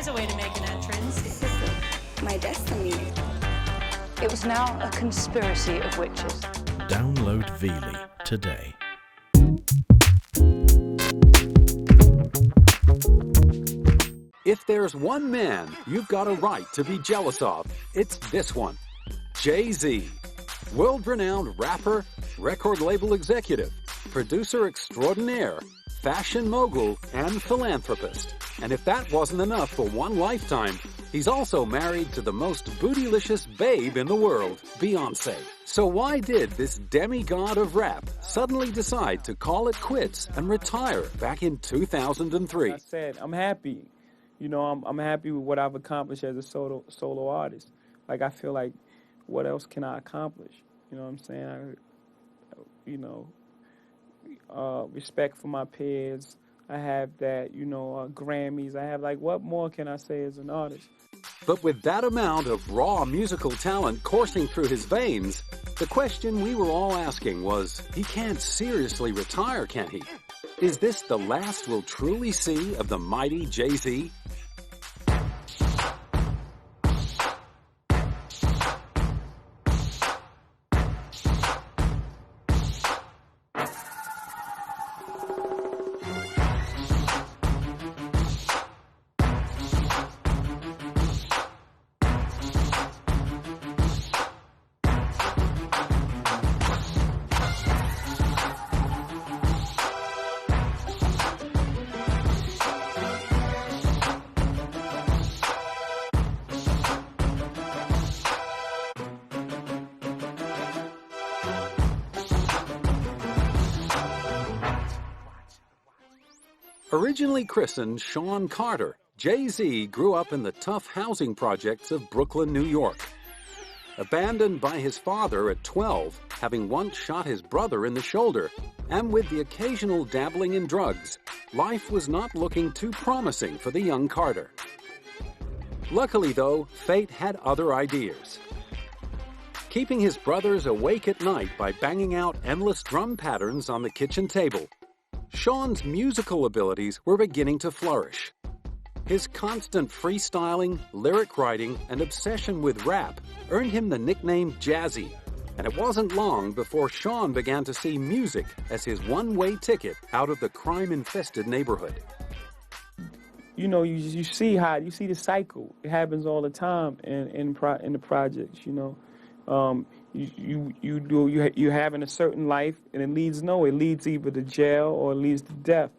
There's a way to make an entrance. This is my destiny. It was now a conspiracy of witches. Download Veely today. If there's one man you've got a right to be jealous of, it's this one, Jay-Z. World-renowned rapper, record label executive, producer extraordinaire, fashion mogul, and philanthropist. And if that wasn't enough for one lifetime, he's also married to the most bootylicious babe in the world, Beyonce. So why did this demigod of rap suddenly decide to call it quits and retire back in 2003? I said, I'm happy. You know, I'm happy with what I've accomplished as a solo artist. Like, I feel like, what else can I accomplish? You know what I'm saying? Respect for my peers. I have that, Grammys. I have, like, what more can I say as an artist? But with that amount of raw musical talent coursing through his veins, the question we were all asking was, he can't seriously retire, can he? Is this the last we'll truly see of the mighty Jay-Z? Originally christened Sean Carter, Jay-Z grew up in the tough housing projects of Brooklyn, New York. Abandoned by his father at 12, having once shot his brother in the shoulder, and with the occasional dabbling in drugs, life was not looking too promising for the young Carter. Luckily, though, fate had other ideas. Keeping his brothers awake at night by banging out endless drum patterns on the kitchen table, Sean's musical abilities were beginning to flourish. His constant freestyling, lyric writing, and obsession with rap earned him the nickname Jazzy, and it wasn't long before Sean began to see music as his one-way ticket out of the crime-infested neighborhood. You know, you see the cycle. It happens all the time in the projects, You're having a certain life, and it leads either to jail or it leads to death.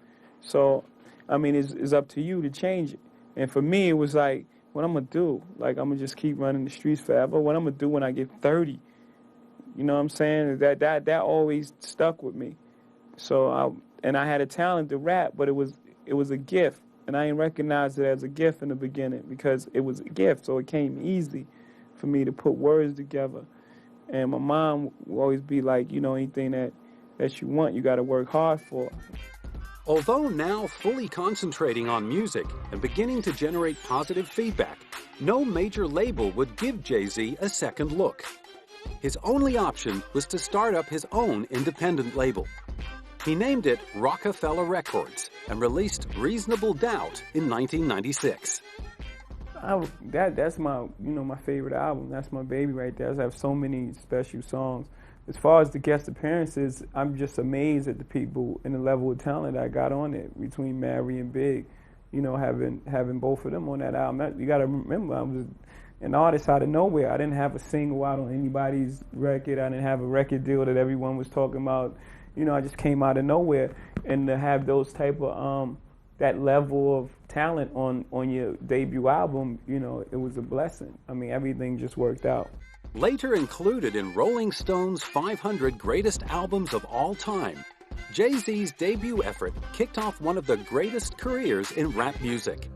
So, I mean, it's up to you to change it. And for me, it was like, what I'm going to do? Like, I'm going to just keep running the streets forever? What I'm going to do when I get 30? You know what I'm saying? That always stuck with me. So, I had a talent to rap, but it was a gift. And I didn't recognize it as a gift in the beginning because it was a gift, so it came easy for me to put words together. And my mom will always be like, anything that you want, you got to work hard for. Although now fully concentrating on music and beginning to generate positive feedback, no major label would give Jay-Z a second look. His only option was to start up his own independent label. He named it Rockefeller Records and released Reasonable Doubt in 1996. That's my my favorite album. That's my baby right there. I have so many special songs. As far as the guest appearances, I'm just amazed at the people and the level of talent I got on it between Mary and Big. Having both of them on that album. You got to remember, I was an artist out of nowhere. I didn't have a single out on anybody's record. I didn't have a record deal that everyone was talking about. I just came out of nowhere, and to have those type of that level of talent on your debut album, it was a blessing. I mean, everything just worked out. Later included in Rolling Stone's 500 Greatest Albums of All Time, Jay-Z's debut effort kicked off one of the greatest careers in rap music.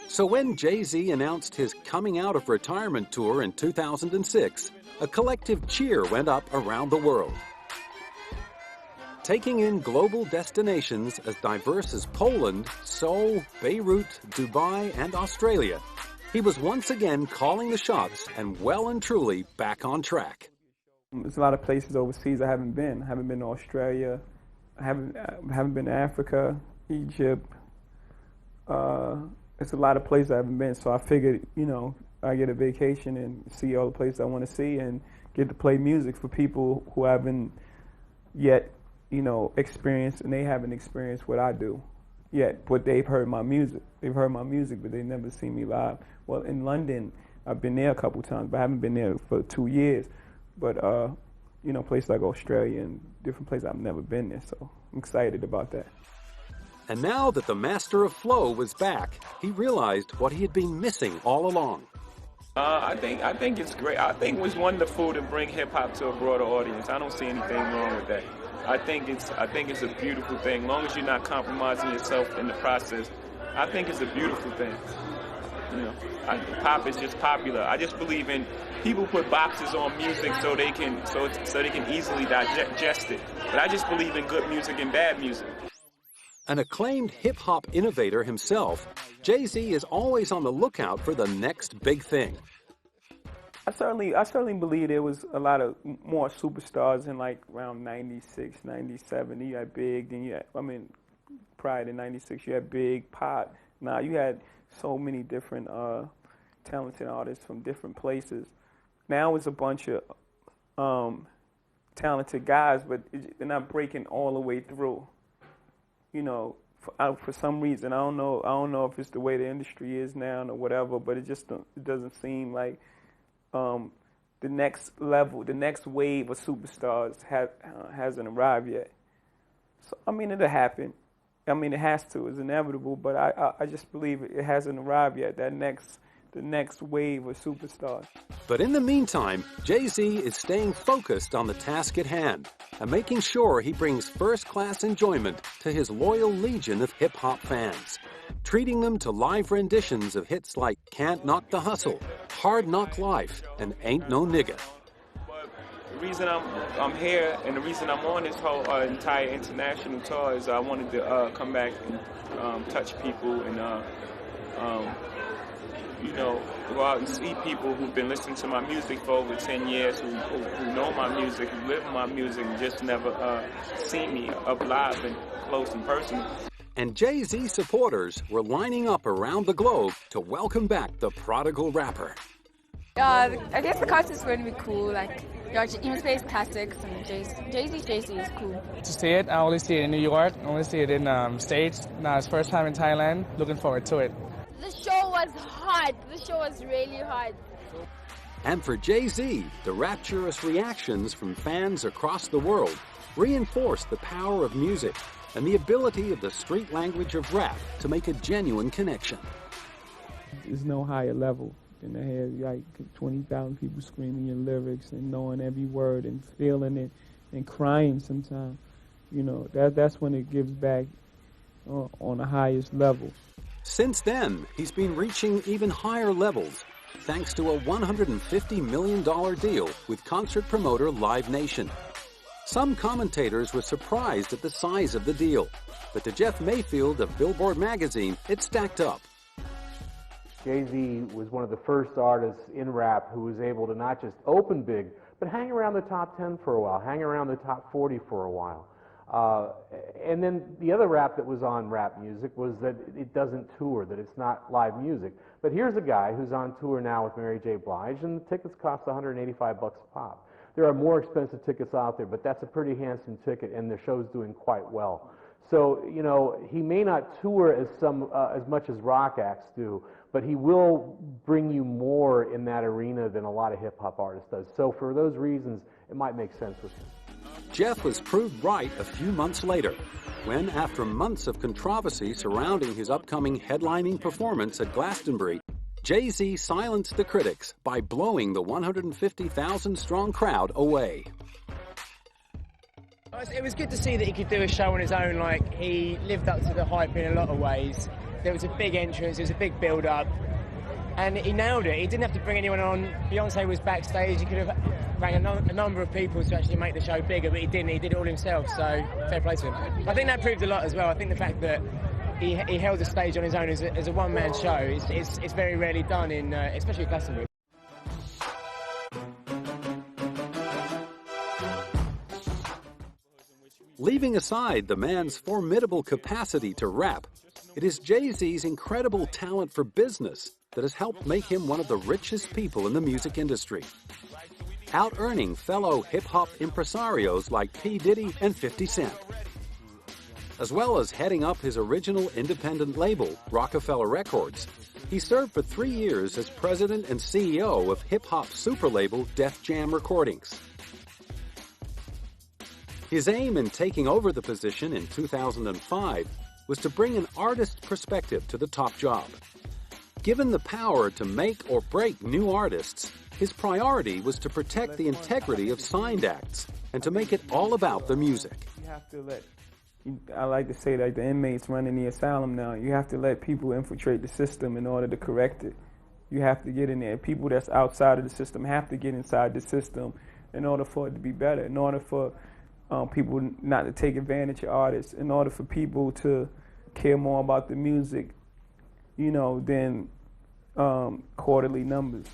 So when Jay-Z announced his coming out of retirement tour in 2006, a collective cheer went up around the world. Taking in global destinations as diverse as Poland, Seoul, Beirut, Dubai, and Australia, he was once again calling the shots and well and truly back on track. There's a lot of places overseas I haven't been. I haven't been to Australia. I haven't been to Africa, Egypt, It's a lot of places I haven't been, so I figured, I get a vacation and see all the places I want to see and get to play music for people who haven't yet, experienced, and they haven't experienced what I do yet, but they've heard my music. They've heard my music, but they've never seen me live. Well, in London, I've been there a couple times, but I haven't been there for 2 years. But, places like Australia and different places, I've never been there, so I'm excited about that. And now that the master of flow was back, he realized what he had been missing all along. I think it's great. I think it was wonderful to bring hip hop to a broader audience. I don't see anything wrong with that. I think it's a beautiful thing. As long as you're not compromising yourself in the process, I think it's a beautiful thing. Pop is just popular. I just believe in people put boxes on music so they can easily digest it. But I just believe in good music and bad music. An acclaimed hip-hop innovator himself, Jay-Z is always on the lookout for the next big thing. I certainly believe there was a lot of more superstars in like around 96, 97. You had Big, then prior to 96, you had Big, Pop. Now you had so many different talented artists from different places. Now it's a bunch of talented guys, but they're not breaking all the way through. For some reason, I don't know if it's the way the industry is now or whatever, but it doesn't seem like the next level, the next wave of superstars hasn't arrived yet. So it'll happen. It has to. It's inevitable, but I just believe it hasn't arrived yet. The next wave of superstars. But in the meantime, Jay-Z is staying focused on the task at hand and making sure he brings first-class enjoyment to his loyal legion of hip-hop fans, treating them to live renditions of hits like Can't Knock the Hustle, Hard Knock Life, and Ain't No Nigga. The reason I'm here and the reason I'm on this whole entire international tour is I wanted to come back and touch people and go out and see people who've been listening to my music for over 10 years, who know my music, who live my music, and just never seen me up live and close and personal. And Jay-Z supporters were lining up around the globe to welcome back the prodigal rapper. I guess the concert's going to be cool. Like, even plays classics, and Jay-Z is cool. To see it, I only see it in New York. I only see it in States. Now it's first time in Thailand. Looking forward to it. The show was hot. The show was really hot. And for Jay-Z, the rapturous reactions from fans across the world reinforced the power of music and the ability of the street language of rap to make a genuine connection. There's no higher level than to have like 20,000 people screaming your lyrics and knowing every word and feeling it and crying sometimes. That's when it gives back on the highest level. Since then, he's been reaching even higher levels thanks to a $150 million deal with concert promoter Live Nation. Some commentators were surprised at the size of the deal, but to Jeff Mayfield of Billboard magazine, it stacked up. Jay-Z was one of the first artists in rap who was able to not just open big, but hang around the top 10 for a while, hang around the top 40 for a while. And then the other rap that was on rap music was that it doesn't tour, that it's not live music. But here's a guy who's on tour now with Mary J. Blige, and the tickets cost $185 a pop. There are more expensive tickets out there, but that's a pretty handsome ticket, and the show's doing quite well. So, he may not tour as much as rock acts do, but he will bring you more in that arena than a lot of hip-hop artists does. So for those reasons, it might make sense with him. Jeff was proved right a few months later, when, after months of controversy surrounding his upcoming headlining performance at Glastonbury, Jay-Z silenced the critics by blowing the 150,000-strong crowd away. It was good to see that he could do a show on his own. Like, he lived up to the hype in a lot of ways. There was a big entrance, there was a big build-up, and he nailed it. He didn't have to bring anyone on. Beyonce was backstage. He could have rang a number of people to actually make the show bigger, but he didn't. He did it all himself, so fair play to him. I think that proved a lot as well. I think the fact that he held the stage on his own as a one-man show it's very rarely done, in especially Glastonbury. Leaving aside the man's formidable capacity to rap, It is Jay-Z's incredible talent for business that has helped make him one of the richest people in the music industry, out-earning fellow hip-hop impresarios like P. Diddy and 50 Cent. As well as heading up his original independent label, Rockefeller Records, he served for 3 years as president and CEO of hip-hop superlabel Def Jam Recordings. His aim in taking over the position in 2005 was to bring an artist's perspective to the top job. Given the power to make or break new artists, his priority was to protect the integrity of signed acts and to make it all about the music. You have to let, I like to say like the inmates running the asylum now, you have to let people infiltrate the system in order to correct it. You have to get in there. People that's outside of the system have to get inside the system in order for it to be better, in order for people not to take advantage of artists, in order for people to care more about the music, you know, than quarterly numbers.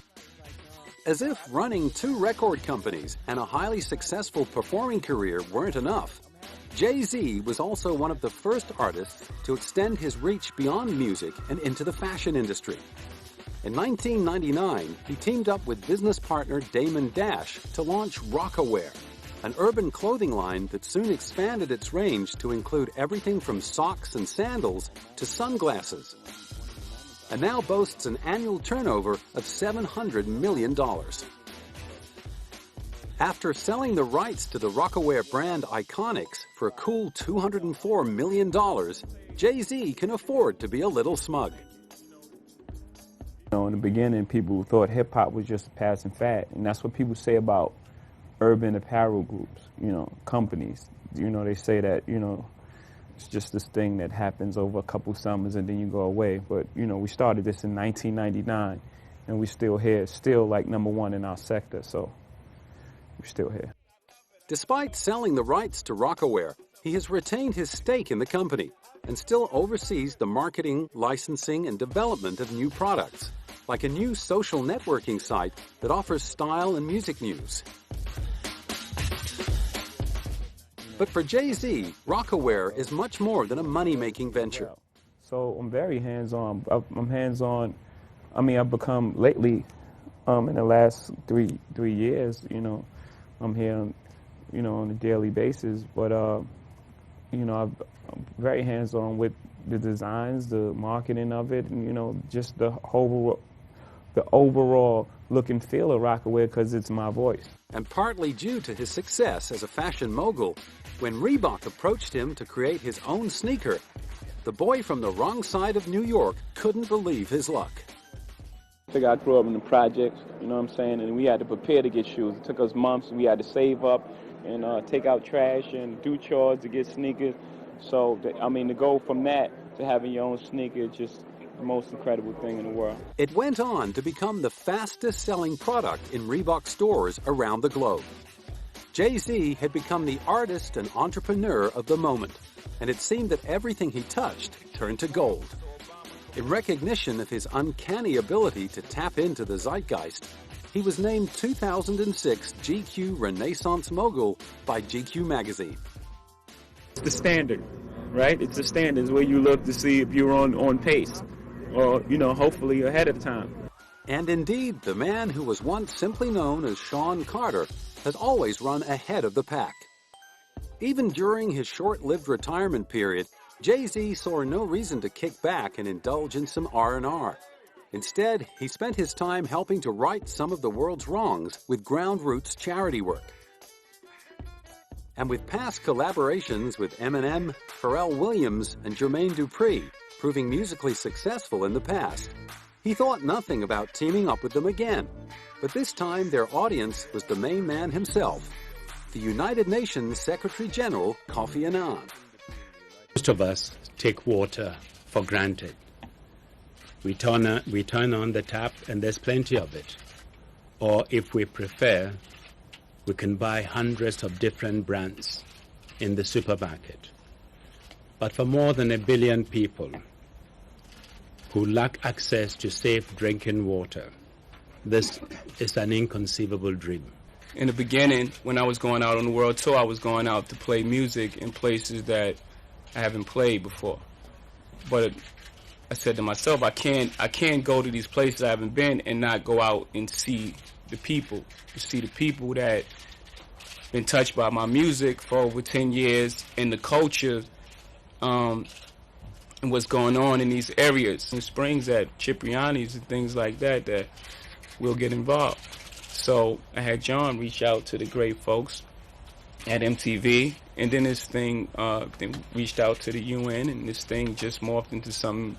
As if running 2 record companies and a highly successful performing career weren't enough, Jay-Z was also one of the first artists to extend his reach beyond music and into the fashion industry. In 1999, he teamed up with business partner Damon Dash to launch Rocawear, an urban clothing line that soon expanded its range to include everything from socks and sandals to sunglasses, and now boasts an annual turnover of $700 million. After selling the rights to the Rocawear brand Iconics for a cool $204 million, Jay-Z can afford to be a little smug. You know, in the beginning, people thought hip-hop was just a passing fad, and that's what people say about urban apparel groups, you know, companies. You know, they say that, you know, it's just this thing that happens over a couple summers and then you go away. But, you know, we started this in 1999 and we're still here, still like #1 in our sector, so we're still here. Despite selling the rights to Rocawear, he has retained his stake in the company and still oversees the marketing, licensing, and development of new products, like a new social networking site that offers style and music news. But for Jay-Z, Rocawear is much more than a money-making venture. So I'm very hands-on. I'm hands-on. I mean, I've become lately, in the last three years, you know, I'm here, you know, on a daily basis. But, you know, I'm very hands-on with the designs, the marketing of it, and, you know, just the overall look and feel of Rocawear because it's my voice. And partly due to his success as a fashion mogul, when Reebok approached him to create his own sneaker, the boy from the wrong side of New York couldn't believe his luck. I think I grew up in the projects, you know what I'm saying, and we had to prepare to get shoes. It took us months. We had to save up and take out trash and do chores to get sneakers. So, I mean, to go from that to having your own sneaker, just the most incredible thing in the world. It went on to become the fastest-selling product in Reebok stores around the globe. Jay-Z had become the artist and entrepreneur of the moment, and it seemed that everything he touched turned to gold. In recognition of his uncanny ability to tap into the zeitgeist, he was named 2006 GQ Renaissance Mogul by GQ magazine. It's the standard, right? It's the standards where you look to see if you're on pace or, you know, hopefully ahead of time. And indeed, the man who was once simply known as Sean Carter has always run ahead of the pack. Even during his short-lived retirement period, Jay-Z saw no reason to kick back and indulge in some R&R. Instead, he spent his time helping to right some of the world's wrongs with Ground Roots charity work. And with past collaborations with Eminem, Pharrell Williams, and Jermaine Dupri proving musically successful in the past, he thought nothing about teaming up with them again. But this time, their audience was the main man himself, the United Nations Secretary General Kofi Annan. Most of us take water for granted. We turn on the tap and there's plenty of it. Or if we prefer, we can buy hundreds of different brands in the supermarket. But for more than 1 billion people who lack access to safe drinking water, this is an inconceivable dream. In the beginning, when I was going out on the world tour, I was going out to play music in places that I haven't played before. but I said to myself, I can't go to these places I haven't been and not go out and see the people, that been touched by my music for over 10 years, and the culture, and what's going on in these areas, in Springs at Cipriani's and things like that will get involved. So I had John reach out to the great folks at MTV, and then this thing then reached out to the UN, and this thing just morphed into something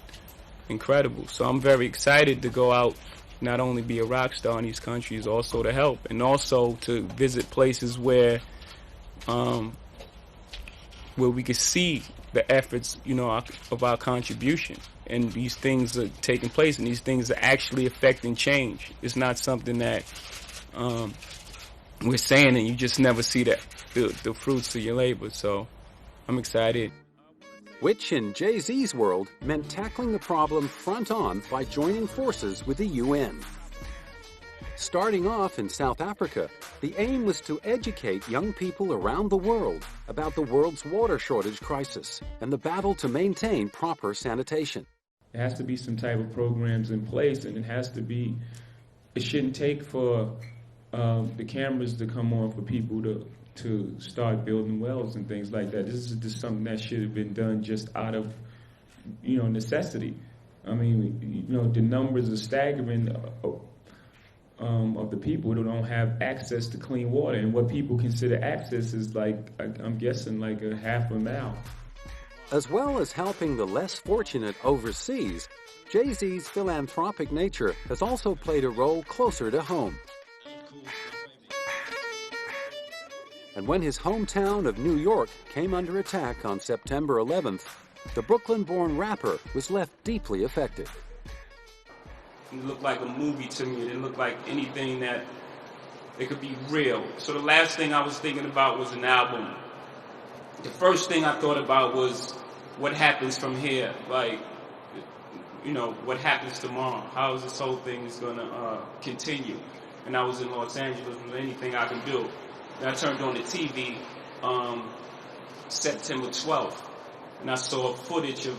incredible. So I'm very excited to go out, not only be a rock star in these countries, also to help, and also to visit places where we could see the efforts, of our contribution, and these things are taking place, and these things are actually affecting change. It's not something that we're saying and you just never see the fruits of your labor. So I'm excited. Which in Jay-Z's world meant tackling the problem front on by joining forces with the UN. Starting off in South Africa, the aim was to educate young people around the world about the world's water shortage crisis and the battle to maintain proper sanitation. There has to be some type of programs in place, and it shouldn't take for the cameras to come on for people to start building wells and things like that. This is just something that should have been done just out of, necessity. I mean, the numbers are staggering of the people who don't have access to clean water, and what people consider access is I'm guessing like a half a mile. As well as helping the less fortunate overseas, Jay-Z's philanthropic nature has also played a role closer to home. And when his hometown of New York came under attack on September 11th, the Brooklyn-born rapper was left deeply affected. It looked like a movie to me. It didn't look like anything that it could be real. So the last thing I was thinking about was an album. The first thing I thought about was what happens from here. Like, what happens tomorrow? How is this whole thing is going to continue? And I was in Los Angeles. Was there anything I can do? And I turned on the TV September 12th, and I saw footage of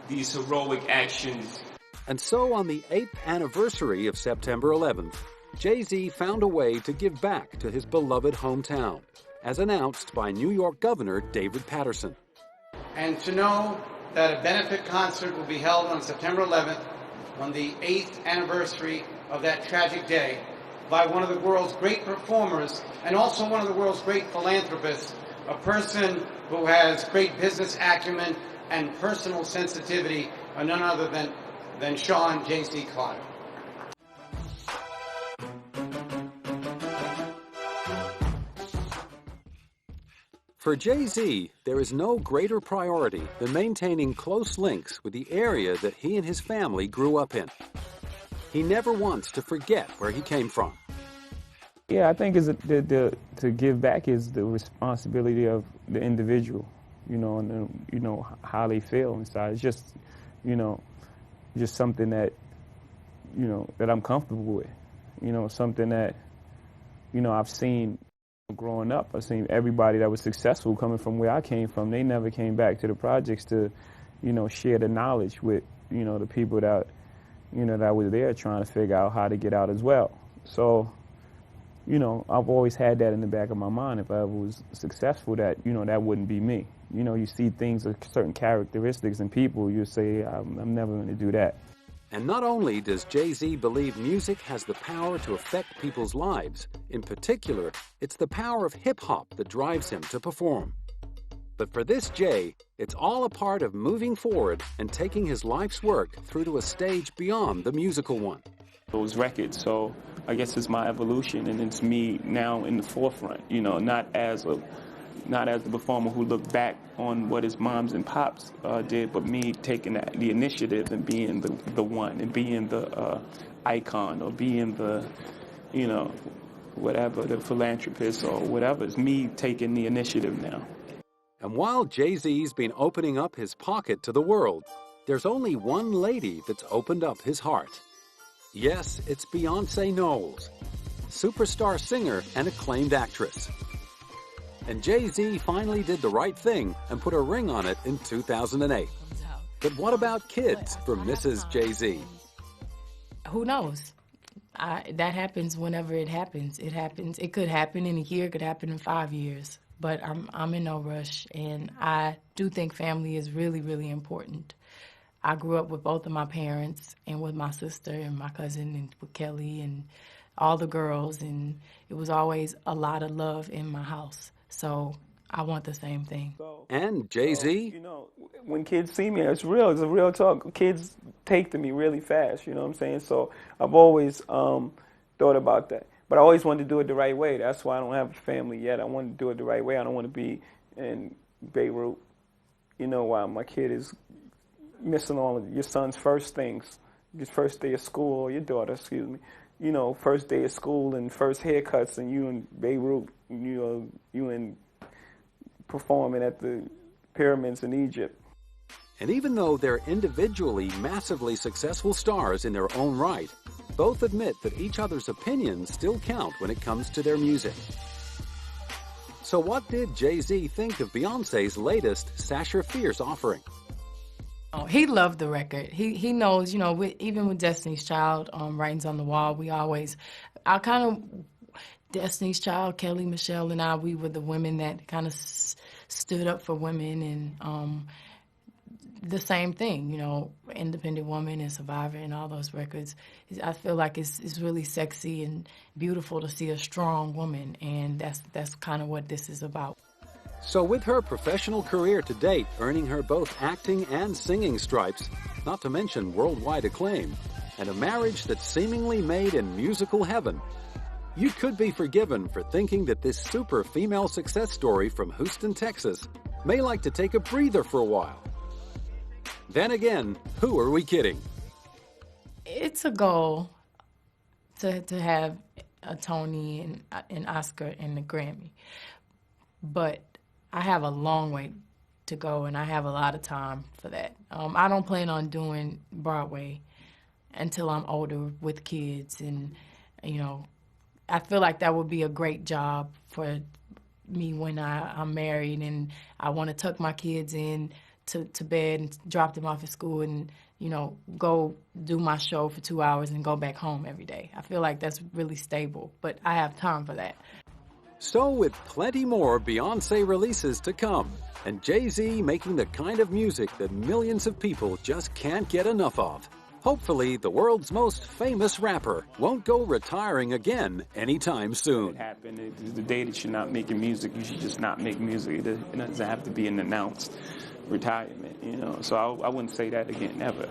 these heroic actions. And so on the 8th anniversary of September 11th, Jay-Z found a way to give back to his beloved hometown, as announced by New York Governor David Paterson. And to know that a benefit concert will be held on September 11th, on the 8th anniversary of that tragic day, by one of the world's great performers and also one of the world's great philanthropists, a person who has great business acumen and personal sensitivity, none other than Sean J.C. Carter. For Jay-Z, there is no greater priority than maintaining close links with the area that he and his family grew up in. He never wants to forget where he came from. Yeah, I think to give back is the responsibility of the individual, and how they feel inside. It's just, just something that, that I'm comfortable with, something that, I've seen growing up. I've seen everybody that was successful coming from where I came from. They never came back to the projects to, share the knowledge with, the people that, that was there trying to figure out how to get out as well. So, I've always had that in the back of my mind. If I ever was successful, that, that wouldn't be me. You see things of certain characteristics in people, you say, I'm never going to do that. And not only does Jay-Z believe music has the power to affect people's lives, in particular, it's the power of hip-hop that drives him to perform. But for this Jay, it's all a part of moving forward and taking his life's work through to a stage beyond the musical one. Those records, so I guess it's my evolution, and it's me now in the forefront, not as the performer who looked back on what his moms and pops did, but me taking the initiative and being the one, and being the icon, or being the, whatever, the philanthropist or whatever. It's me taking the initiative now. And while Jay-Z's been opening up his pocket to the world, there's only one lady that's opened up his heart. Yes, it's Beyonce Knowles, superstar singer and acclaimed actress. And Jay-Z finally did the right thing and put a ring on it in 2008. But what about kids for Mrs. Jay-Z? Who knows? That happens whenever it happens. It happens. It could happen in a year. It could happen in 5 years. But I'm in no rush, and I do think family is really, really important. I grew up with both of my parents and with my sister and my cousin and with Kelly and all the girls, and it was always a lot of love in my house. So I want the same thing. And Jay-Z? You know, when kids see me, it's real. It's a real talk. Kids take to me really fast, you know what I'm saying? So I've always thought about that. But I always wanted to do it the right way. That's why I don't have a family yet. I want to do it the right way. I don't want to be in Beirut, you know, while my kid is missing all of your son's first things, his first day of school, or your daughter, excuse me, you know, first day of school and first haircuts, and you in Beirut, you in performing at the pyramids in Egypt. And even though they're individually massively successful stars in their own right, both admit that each other's opinions still count when it comes to their music. So what did Jay-Z think of Beyonce's latest Sasha Fierce offering? Oh, he loved the record. He knows, you know, even with Destiny's Child, Writings on the Wall, Destiny's Child, Kelly, Michelle, and I, we were the women that kind of stood up for women, and the same thing, you know, Independent Woman and Survivor and all those records. I feel like it's really sexy and beautiful to see a strong woman, and that's kind of what this is about. So with her professional career to date earning her both acting and singing stripes, not to mention worldwide acclaim, and a marriage that's seemingly made in musical heaven, you could be forgiven for thinking that this super female success story from Houston, Texas may like to take a breather for a while. Then again, who are we kidding? It's a goal to have a Tony and an Oscar and a Grammy. But I have a long way to go, and I have a lot of time for that. I don't plan on doing Broadway until I'm older with kids, and, you know, I feel like that would be a great job for me when I'm married and I want to tuck my kids in to bed and drop them off at school and, you know, go do my show for 2 hours and go back home every day. I feel like that's really stable, but I have time for that. So with plenty more Beyonce releases to come, and Jay-Z making the kind of music that millions of people just can't get enough of, hopefully the world's most famous rapper won't go retiring again anytime soon. It happened. The day that you're not making music, you should just not make music. It doesn't have to be an announced retirement, you know. So I wouldn't say that again, never.